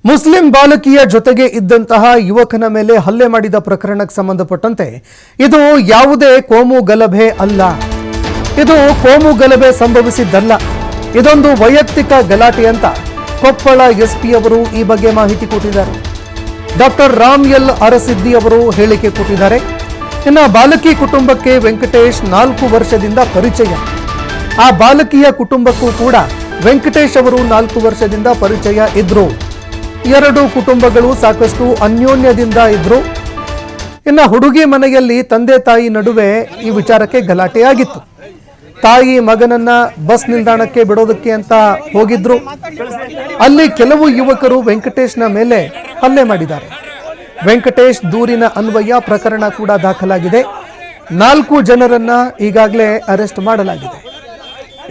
Muslim ಬಾಲಕಿಯ ಜೊತೆಗೆ ಇದ್ದಂತಹ ಯುವಕನ ಮೇಲೆ ಹಲ್ಲೆ ಮಾಡಿದ ಪ್ರಕರಣಕ್ಕೆ ಸಂಬಂಧಪಟ್ಟಂತೆ ಇದು ಯಾವುದೇ ಕೋಮು ಗಲಭೆ ಅಲ್ಲ. ಇದು ಕೋಮು ಗಲಭೆ ಸಂಭವಿಸಿದ್ದಲ್ಲ. ಇದೊಂದು ವೈಯಕ್ತಿಕ ಗಲಾಟೆ ಅಂತ ಕೊಪ್ಪಳ ಎಸ್ಪಿ ಅವರು ಈ ಬಗ್ಗೆ ಮಾಹಿತಿ ಕೊಟ್ಟಿದ್ದಾರೆ. ಡಾಕ್ಟರ್ ರಾಮ್ ಎಲ್ ಅರಸಿದ್ದಿ ಅವರು ಹೇಳಿಕೆ ಕೊಟ್ಟಿದ್ದಾರೆ. ಇನ್ನು ಬಾಲಕಿ ಕುಟುಂಬಕ್ಕೆ ವೆಂಕಟೇಶ್ 4 ವರ್ಷದಿಂದ ಪರಿಚಯ. ಆ ಬಾಲಕಿಯ ಕುಟುಂಬಕ್ಕೂ ಕೂಡ ವೆಂಕಟೇಶ್ ಅವರು 4 ವರ್ಷದಿಂದ ಪರಿಚಯ ಇದ್ರು. ಎರಡು ಕುಟುಂಬಗಳು ಸಾಕಷ್ಟು ಅನ್ಯೋನ್ಯದಿಂದ ಇದ್ರು. ಇನ್ನು ಹುಡುಗಿ ಮನೆಯಲ್ಲಿ ತಂದೆ ತಾಯಿ ನಡುವೆ ಈ ವಿಚಾರಕ್ಕೆ ಗಲಾಟೆಯಾಗಿತ್ತು. ತಾಯಿ ಮಗನನ್ನ ಬಸ್ ನಿಲ್ದಾಣಕ್ಕೆ ಬಿಡೋದಕ್ಕೆ ಅಂತ ಹೋಗಿದ್ರು. ಅಲ್ಲಿ ಕೆಲವು ಯುವಕರು ವೆಂಕಟೇಶ್ನ ಮೇಲೆ ಹಲ್ಲೆ ಮಾಡಿದ್ದಾರೆ. ವೆಂಕಟೇಶ್ ದೂರಿನ ಅನ್ವಯ ಪ್ರಕರಣ ಕೂಡ ದಾಖಲಾಗಿದೆ. 4 ಜನರನ್ನ ಈಗಾಗಲೇ ಅರೆಸ್ಟ್ ಮಾಡಲಾಗಿದೆ.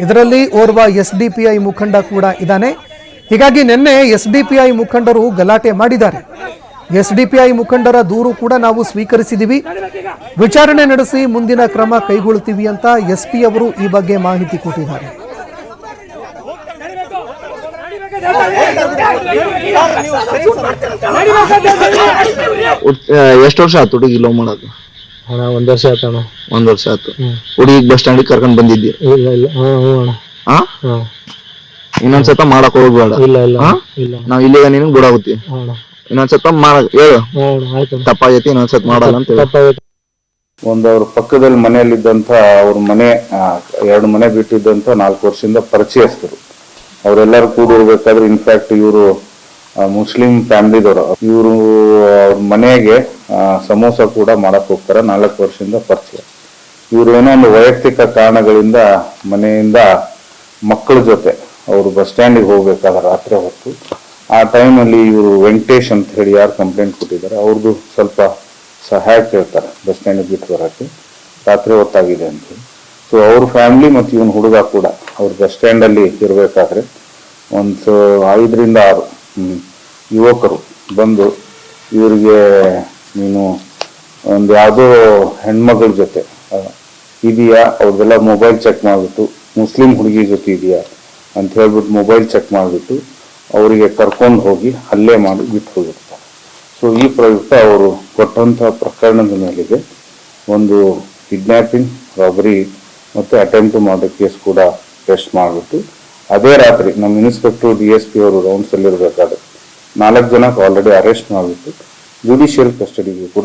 ಇದರಲ್ಲಿ ಓರ್ವ SDPI ಮುಖಂಡ ಕೂಡ ಇದ್ದಾನೆ. ಹೀಗಾಗಿ ನಿನ್ನೆ SDPI ಮುಖಂಡರು ಗಲಾಟೆ ಮಾಡಿದ್ದಾರೆ. SDPI ಮುಖಂಡರ ದೂರು ಕೂಡ ನಾವು ಸ್ವೀಕರಿಸಿದ್ದೀವಿ. ವಿಚಾರಣೆ ನಡೆಸಿ ಮುಂದಿನ ಕ್ರಮ ಕೈಗೊಳ್ಳುತ್ತೀವಿ ಅಂತ SP ಅವರು ಈ ಬಗ್ಗೆ ಮಾಹಿತಿ ಕೊಟ್ಟಿದ್ದಾರೆ. ಎಷ್ಟು ವರ್ಷ ಆಯ್ತು ಹುಡುಗಿ ಲವ್ ಮಾಡೋದು? ಅಣ್ಣ 1 ವರ್ಷ ಆಯ್ತಣ್ಣ. 1 ವರ್ಷ ಆಯ್ತು. ಹುಡುಗಿ ಬಸ್ ಸ್ಟ್ಯಾಂಡ್ ಕರ್ಕೊಂಡ್ ಬಂದಿದ್ದಿ? ಇಲ್ಲ ಇಲ್ಲ. ಇನ್ನೊಂದ್ಸತ ಮಾಡಕ್ ಹೋಗ್ಬೇಡ. ಇಲ್ಲ ಇಲ್ಲ ಇಲ್ಲ. ನಾವ್ ಇಲ್ಲಿಗ ನಿನಗ್ ಬಿಡಾಗುತ್ತಿ. ಇನ್ನೊಂದ್ಸತ ಹೇಳು ತಪ್ಪಾಗೈತಿ, ಇನ್ನೊಂದ್ಸತ ಮಾಡಲ್ಲ ಅಂತ ಹೇಳಿ. ಒಂದು ಅವ್ರ ಪಕ್ಕದಲ್ಲಿ ಮನೆಯಲ್ಲಿದ್ದಂತ ಅವ್ರ ಮನೆ 2 ಮನೆ ಬಿಟ್ಟಿದ್ದಂತ 4 ವರ್ಷದಿಂದ ಪರಿಚಯಸ್ಥರು. ಅವರೆಲ್ಲರೂ ಕೂಡಿರ್ಬೇಕಾದ್ರೆ ಇನ್ಫ್ಯಾಕ್ಟ್ ಇವರು ಮುಸ್ಲಿಂ ಫ್ಯಾಮಿಲಿದವರು. ಇವರು ಅವ್ರ ಮನೆಗೆ ಸಮೋಸ ಕೂಡ ಮಾಡಕ್ ಹೋಗ್ತಾರೆ. 4 ವರ್ಷದಿಂದ ಪರಿಚಯ. ಇವರು ಏನೋ ಒಂದು ವೈಯಕ್ತಿಕ ಕಾರಣಗಳಿಂದ ಮನೆಯಿಂದ ಮಕ್ಕಳ ಜೊತೆ ಅವರು ಬಸ್ ಸ್ಟ್ಯಾಂಡಿಗೆ ಹೋಗ್ಬೇಕಾದ್ರೆ ರಾತ್ರಿ ಹೊತ್ತು ಆ ಟೈಮಲ್ಲಿ ಇವರು ವೆಂಕಟೇಶ್ ಅಂತ ಹೇಳಿ ಯಾರು ಕಂಪ್ಲೇಂಟ್ ಕೊಟ್ಟಿದ್ದಾರೆ ಅವ್ರದ್ದು ಸ್ವಲ್ಪ ಸಹಾಯ ಕೇಳ್ತಾರೆ ಬಸ್ ಸ್ಟ್ಯಾಂಡಿಗೆ ಬಿಟ್ಟು ಬರೋಕ್ಕೆ. ರಾತ್ರಿ ಹೊತ್ತಾಗಿದೆ ಅಂತ. ಸೊ ಅವ್ರ ಫ್ಯಾಮಿಲಿ ಮತ್ತು ಇವನ್ ಹುಡುಗ ಕೂಡ ಅವ್ರ ಬಸ್ ಸ್ಟ್ಯಾಂಡಲ್ಲಿ ಇರಬೇಕಾದ್ರೆ ಒಂದು 5 ರಿಂದ 6 ಯುವಕರು ಬಂದು ಇವರಿಗೆ ನೀನು ಒಂದು ಯಾವುದೋ ಹೆಣ್ಮಗಳ ಜೊತೆ ಇದೆಯಾ, ಅವ್ರದೆಲ್ಲ ಮೊಬೈಲ್ ಚೆಕ್ ಮಾಡಿಬಿಟ್ಟು ಮುಸ್ಲಿಂ ಹುಡುಗಿ ಜೊತೆ ಇದೆಯಾ ಅಂತ ಹೇಳ್ಬಿಟ್ಟು ಮೊಬೈಲ್ ಚೆಕ್ ಮಾಡಿಬಿಟ್ಟು ಅವರಿಗೆ ಕರ್ಕೊಂಡು ಹೋಗಿ ಹಲ್ಲೆ ಮಾಡಿ ಬಿಟ್ಟು ಹೋಗಿರ್ತಾರೆ. ಸೊ ಈ ಪ್ರಯುಕ್ತ ಅವರು ಕೊಟ್ಟಂಥ ಪ್ರಕರಣದ ಮೇಲಿಗೆ ಒಂದು ಕಿಡ್ನ್ಯಾಪಿಂಗ್, ರಾಬರಿ ಮತ್ತು ಅಟೆಂಪ್ಟ್ ಮಾಡೋ ಕೇಸ್ ಕೂಡ ಟೆಸ್ಟ್ ಮಾಡಿಬಿಟ್ಟು ಅದೇ ರಾತ್ರಿ ನಮ್ಮ ಇನ್ಸ್ಪೆಕ್ಟರ್ DSP ಅವರು ರೌಂಡ್ಸಲ್ಲಿರಬೇಕಾದ್ರೆ 4 ಜನಕ್ಕೆ ಆಲ್ರೆಡಿ ಅರೆಸ್ಟ್ ಮಾಡಿಬಿಟ್ಟು ಜುಡಿಷಿಯಲ್ ಕಸ್ಟಡಿಗೆ ಕೂಡ